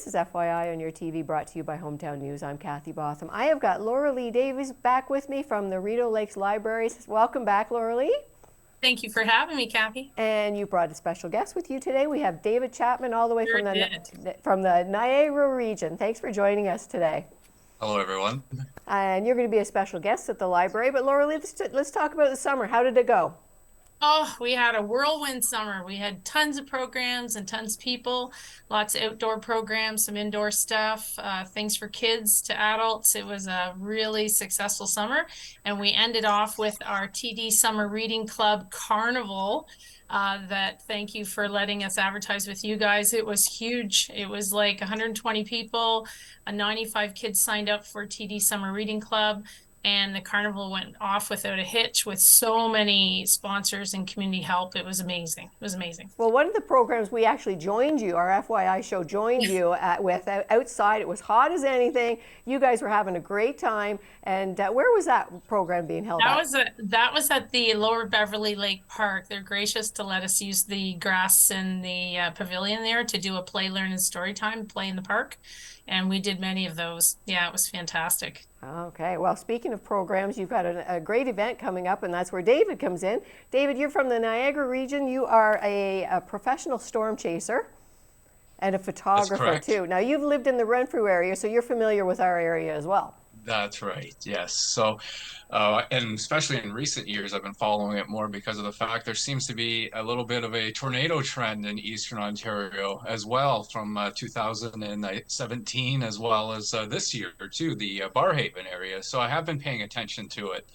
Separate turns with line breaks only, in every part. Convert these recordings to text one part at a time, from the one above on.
This is FYI on your TV, brought to you by Hometown News. I'm Kathy Botham. I have got Laura Lee Davies back with me from the Rideau Lakes Library. Welcome back, Laura Lee.
Thank you for having me, Kathy.
And you brought a special guest with you today. We have David Chapman all the way
Sure did.
from the Niagara region. Thanks for joining us today.
Hello, everyone.
And you're going to be a special guest at the library. But Laura Lee, let's talk about the summer. How did it go?
Oh, we had a whirlwind summer. We had tons of programs and tons of people, lots of outdoor programs, some indoor stuff, things for kids to adults. It was a really successful summer. And we ended off with our TD Summer Reading Club Carnival. That thank you for letting us advertise with you guys. It was huge. It was like 120 people, 95 kids signed up for TD Summer Reading Club. And the carnival went off without a hitch with so many sponsors and community help. It was amazing. It was amazing.
Well, one of the programs we actually joined you, our FYI show joined you with outside. It was hot as anything. You guys were having a great time. And where was that program being held at?
That was at the Lower Beverly Lake Park. They're gracious to let us use the grass in the pavilion there to do a play, learn, and story time, play in the park. And we did many of those. Yeah, it was fantastic.
Okay, well, speaking of programs, you've got a great event coming up, and that's where David comes in. David, you're from the Niagara region. You are a professional storm chaser and a photographer, too. Now, you've lived in the Renfrew area, so you're familiar with our area as well.
That's right, yes. So, and especially in recent years, I've been following it more because of the fact there seems to be a little bit of a tornado trend in Eastern Ontario as well from 2017 as well as this year too, the Barhaven area. So I have been paying attention to it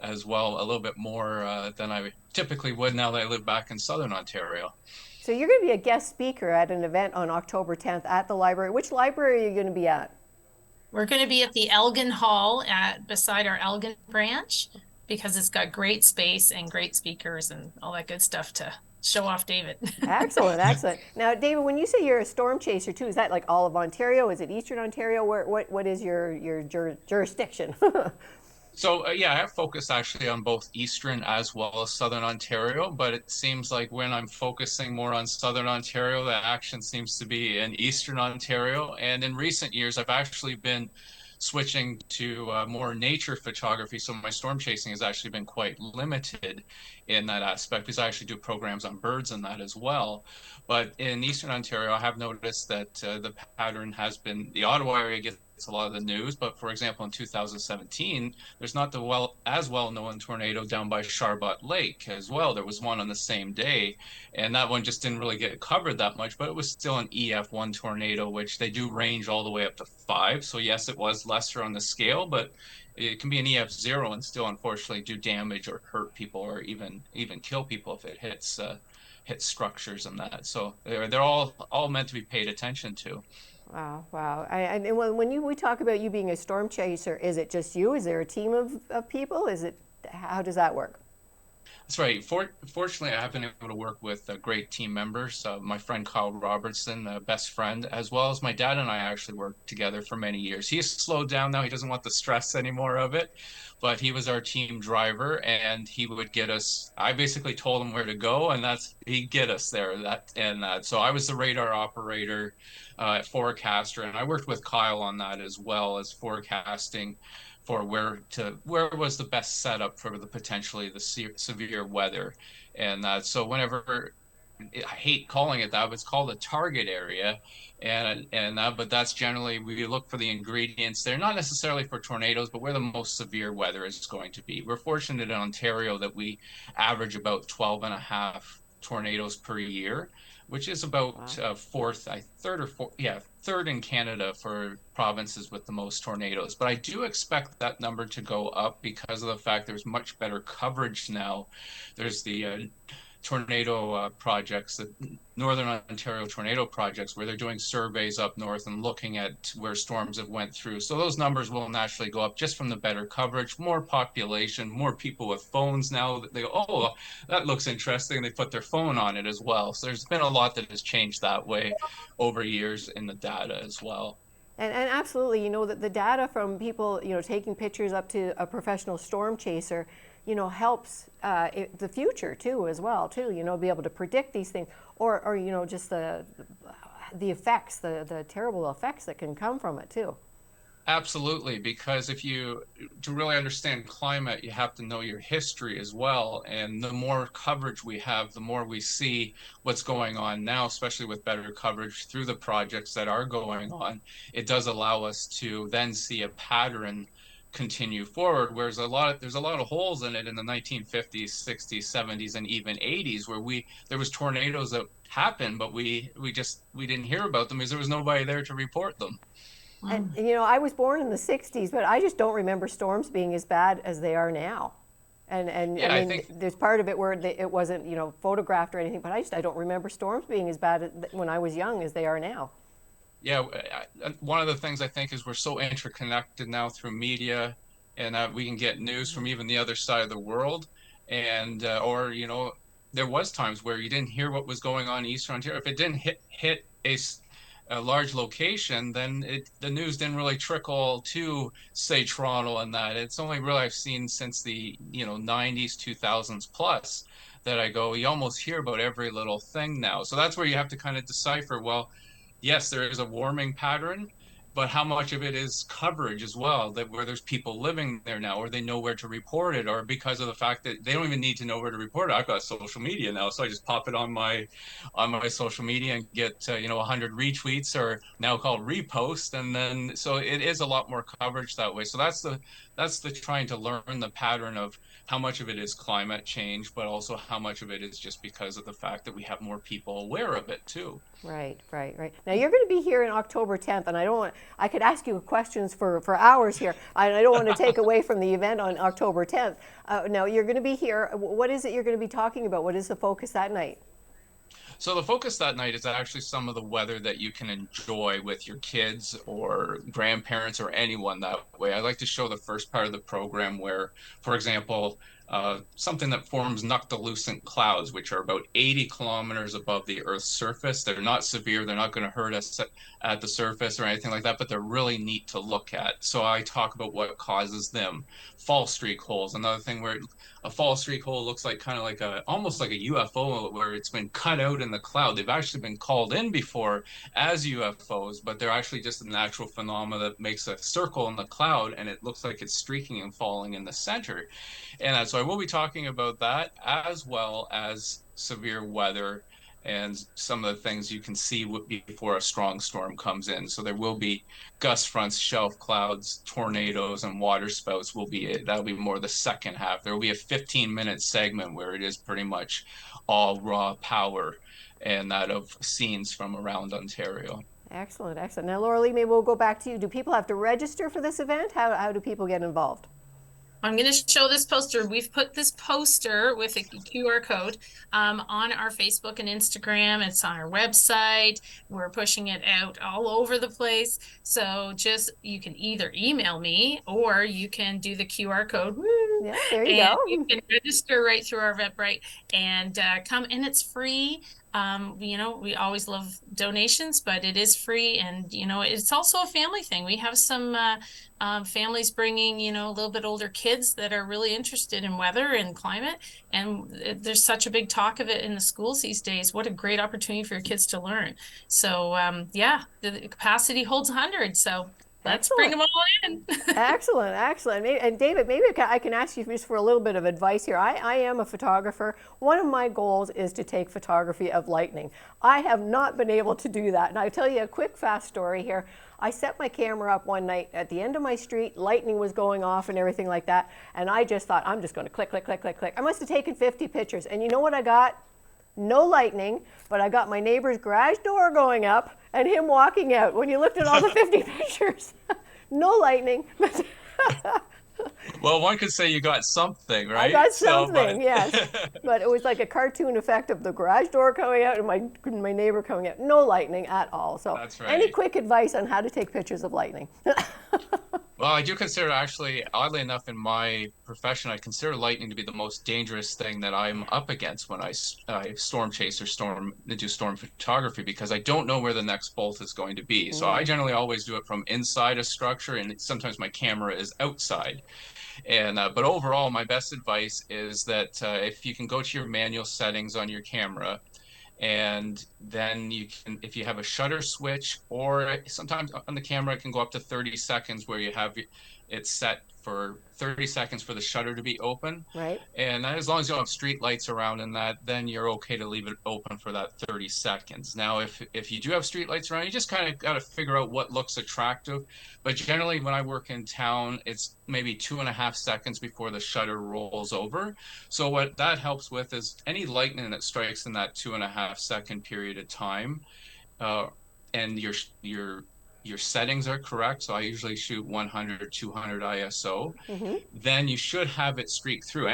as well a little bit more than I typically would now that I live back in Southern Ontario.
So you're going to be a guest speaker at an event on October 10th at the library. Which library are you going to be at?
We're going to be at the Elgin Hall beside our Elgin branch because it's got great space and great speakers and all that good stuff to show off David.
Excellent, excellent. Now, David, when you say you're a storm chaser too, is that like all of Ontario? Is it Eastern Ontario? What is your jurisdiction?
So yeah, I have focused actually on both Eastern as well as Southern Ontario, but it seems like when I'm focusing more on Southern Ontario, the action seems to be in Eastern Ontario. And in recent years, I've actually been switching to more nature photography. So my storm chasing has actually been quite limited in that aspect because I actually do programs on birds and that as well. But in Eastern Ontario, I have noticed that the pattern has been the Ottawa area gets a lot of the news, but for example, in 2017, there's not the as well-known tornado down by Sharbot Lake as well. There was one on the same day, and that one just didn't really get covered that much, but it was still an EF1 tornado, which they do range all the way up to 5. So yes, it was lesser on the scale, but it can be an EF0 and still unfortunately do damage or hurt people or even kill people if it hits structures and that. So they're all meant to be paid attention to.
Wow, wow. And when we talk about you being a storm chaser, is it just you? Is there a team of people? How does that work?
That's right. Fortunately, I have been able to work with great team members. My friend Kyle Robertson, best friend, as well as my dad and I actually worked together for many years. He's slowed down now. He doesn't want the stress anymore of it, but he was our team driver, and he would get us. I basically told him where to go, and he'd get us there. So I was the radar operator, forecaster, and I worked with Kyle on that as well as forecasting for where was the best setup for the potentially the severe weather. And so whenever, I hate calling it that, but it's called a target area, but that's generally we look for the ingredients. They're not necessarily for tornadoes, but where the most severe weather is going to be. We're fortunate in Ontario that we average about 12 and a half tornadoes per year, which is about third in Canada for provinces with the most tornadoes. But I do expect that number to go up because of the fact there's much better coverage now. There's the tornado projects, the Northern Ontario tornado projects, where they're doing surveys up north and looking at where storms have went through. So those numbers will naturally go up just from the better coverage, more population, more people with phones now that they go, oh, that looks interesting. They put their phone on it as well. So there's been a lot that has changed that way over years in the data as well.
And absolutely, that the data from people, taking pictures up to a professional storm chaser, helps the future too, as well, too, be able to predict these things, or just the effects, the terrible effects that can come from it too.
Absolutely, because to really understand climate, you have to know your history as well. And the more coverage we have, the more we see what's going on now, especially with better coverage through the projects that are going on. It does allow us to then see a pattern continue forward, whereas there's a lot of holes in it in the 1950s, 60s, 70s, and even 80s where there was tornadoes that happened, but we didn't hear about them because there was nobody there to report them.
And you know, I was born in the 60s, but I just don't remember storms being as bad as they are now. And I
Yeah, I
mean,
think
there's part of it where it wasn't, you know, photographed or anything, but I don't remember storms being as bad when I was young as they are now.
yeah, one of the things I think is we're so interconnected now through media, and we can get news from even the other side of the world. And or there was times where you didn't hear what was going on in Eastern Ontario. If it didn't hit a large location, then the news didn't really trickle to, say, Toronto and that. It's only really I've seen since the 90s, 2000s plus that I go, you almost hear about every little thing now. So that's where you have to kind of decipher, well, yes, there is a warming pattern, but how much of it is coverage as well, that where there's people living there now, or they know where to report it, or because of the fact that they don't even need to know where to report it. I've got social media now, so I just pop it on my social media and get 100 retweets, or now called repost, and then so it is a lot more coverage that way. So that's the trying to learn the pattern of how much of it is climate change, but also how much of it is just because of the fact that we have more people aware of it too.
Right, right, right. Now you're going to be here on October 10th, and I could ask you questions for hours here. I don't want to take away from the event on October 10th. Now you're going to be here. What is it you're going to be talking about? What is the focus that night?
So the focus that night is actually some of the weather that you can enjoy with your kids or grandparents or anyone that way. I like to show the first part of the program where, for example, something that forms noctilucent clouds, which are about 80 kilometers above the Earth's surface. They're not severe. They're not going to hurt us at the surface or anything like that, but they're really neat to look at. So I talk about what causes them. Fall streak holes, another thing where a fall streak hole looks like kind of like almost like a UFO where it's been cut out in the cloud. They've actually been called in before as UFOs, but they're actually just a natural phenomena that makes a circle in the cloud and it looks like it's streaking and falling in the center. And so I will be talking about that as well as severe weather and some of the things you can see before a strong storm comes in. So there will be gust fronts, shelf clouds, tornadoes, and water spouts will be it. That'll be more the second half. There will be a 15-minute segment where it is pretty much all raw power and that of scenes from around Ontario.
Excellent, excellent. Now, Laura Lee, maybe we'll go back to you. Do people have to register for this event? How do people get involved?
I'm going to show this poster. We've put this poster with a QR code on our Facebook and Instagram. It's on our website. We're pushing it out all over the place. So you can either email me or you can do the QR code. Woo,
yeah, there you
and
go.
You can register right through our Eventbrite and come, and it's free. We always love donations, but it is free, and it's also a family thing. We have some families bringing a little bit older kids that are really interested in weather and climate, and there's such a big talk of it in the schools these days. What a great opportunity for your kids to learn. So the capacity holds 100, so let's
Excellent.
bring them all in.
Excellent, excellent. And David, maybe I can ask you just for a little bit of advice here. I am a photographer. One of my goals is to take photography of lightning. I have not been able to do that. And I'll tell you a quick, fast story here. I set my camera up one night at the end of my street. Lightning was going off and everything like that. And I just thought, I'm just going to click, click, click, click, click. I must have taken 50 pictures. And you know what I got? No lightning, but I got my neighbor's garage door going up and him walking out. When you looked at all the 50 pictures, no lightning.
Well, one could say you got something, right?
I got something, yes. But it was like a cartoon effect of the garage door coming out and my neighbor coming out. No lightning at all. So
That's right.
Any quick advice on how to take pictures of lightning?
Well, I do consider actually, oddly enough, in my profession, I consider lightning to be the most dangerous thing that I'm up against when I storm chase or do storm photography, because I don't know where the next bolt is going to be. So I generally always do it from inside a structure, and sometimes my camera is outside. And but overall, my best advice is that if you can go to your manual settings on your camera and then you can, if you have a shutter switch, or sometimes on the camera, it can go up to 30 seconds where you have it set for 30 seconds for the shutter to be open.
Right.
And as long as you don't have street lights around in that, then you're okay to leave it open for that 30 seconds. Now, if you do have street lights around, you just kind of got to figure out what looks attractive. But generally, when I work in town, it's maybe 2.5 seconds before the shutter rolls over. So what that helps with is any lightning that strikes in that 2.5 second period of time, uh, and your settings are correct. So I usually shoot 100 or 200 ISO. Then you should have it streak through.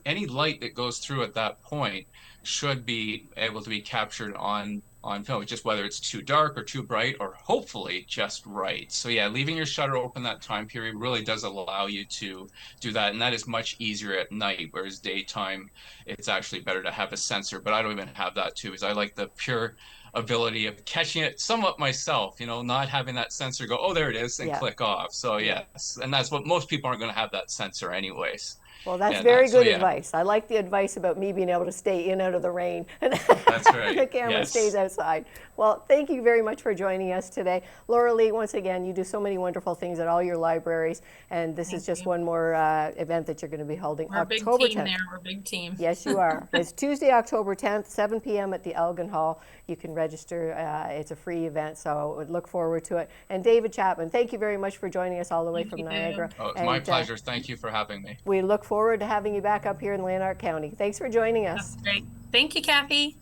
Any light that goes through at that point should be able to be captured on film, just whether it's too dark or too bright, or hopefully just right. So yeah, leaving your shutter open that time period really does allow you to do that, and that is much easier at night, whereas daytime it's actually better to have a sensor. But I don't even have that too, because I like the pure ability of catching it somewhat myself, not having that sensor go, oh, there it is, and
Yeah.
click off. So yes, and that's what most people aren't going to have, that sensor anyways.
Well, that's
And
very
so
good
yeah,
advice. I like the advice about me being able to stay in out of the rain and
that's right.
the camera
Yes.
stays outside. Well, thank you very much for joining us today. Laura Lee, once again, you do so many wonderful things at all your libraries, and this is just one more event that you're going to be holding
We're a big
October
team
10th.
there. We're a big team.
Yes, you are. It's Tuesday, October 10th, 7 p.m. at the Elgin Hall. You can register. It's a free event, so we look forward to it. And David Chapman, thank you very much for joining us all the way
Thank
from
you.
Niagara.
Oh, it's
And,
my pleasure. Thank you for having me.
we look forward to having you back up here in Lanark County. Thanks for joining us.
Great. Thank you, Kathy.